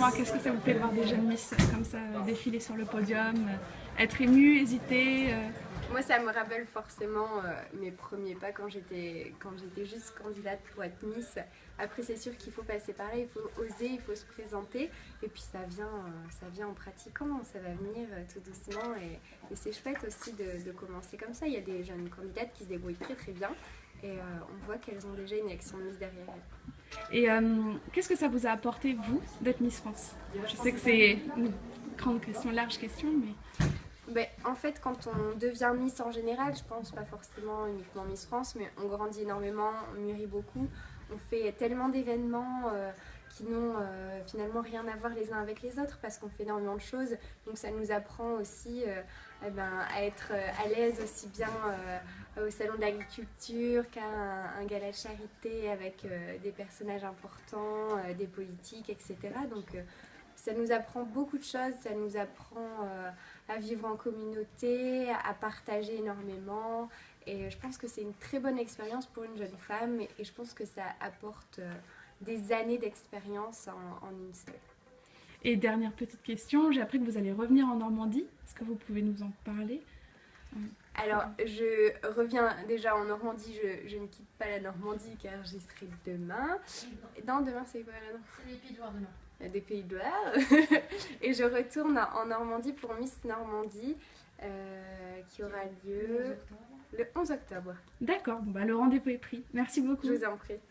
justement, qu'est-ce que ça vous fait de voir des jeunes Miss comme ça défiler sur le podium, être émue, hésiter Moi, ça me rappelle forcément mes premiers pas quand j'étais juste candidate pour être Miss. Après, c'est sûr qu'il faut passer par là, il faut oser, il faut se présenter. Et puis, ça vient en pratiquant, ça va venir tout doucement. Et c'est chouette aussi de commencer comme ça. Il y a des jeunes candidates qui se débrouillent très très bien. Et on voit qu'elles ont déjà une action de Miss derrière elles. Et qu'est-ce que ça vous a apporté, vous, d'être Miss France? Je sais que c'est une grande question, large question, mais... Ben, en fait, quand on devient Miss en général, je pense pas forcément uniquement Miss France, mais on grandit énormément, on mûrit beaucoup, on fait tellement d'événements qui n'ont finalement rien à voir les uns avec les autres parce qu'on fait énormément de choses. Donc ça nous apprend aussi à être à l'aise aussi bien au salon de l'agriculture qu'à un gala de charité avec des personnages importants, des politiques, etc. Donc ça nous apprend beaucoup de choses, ça nous apprend à vivre en communauté, à partager énormément. Et je pense que c'est une très bonne expérience pour une jeune femme et je pense que ça apporte des années d'expérience en une seule. Et dernière petite question, j'ai appris que vous allez revenir en Normandie. Est-ce que vous pouvez nous en parler? Alors, je reviens déjà en Normandie, je ne quitte pas la Normandie car j'y serai demain. Non, demain c'est quoi là? C'est les Pays de Loire demain. Des Pays de Loire. Et je retourne en Normandie pour Miss Normandie qui aura lieu le 11 octobre. D'accord, bon, bah, le rendez-vous est pris. Merci beaucoup. Je vous en prie.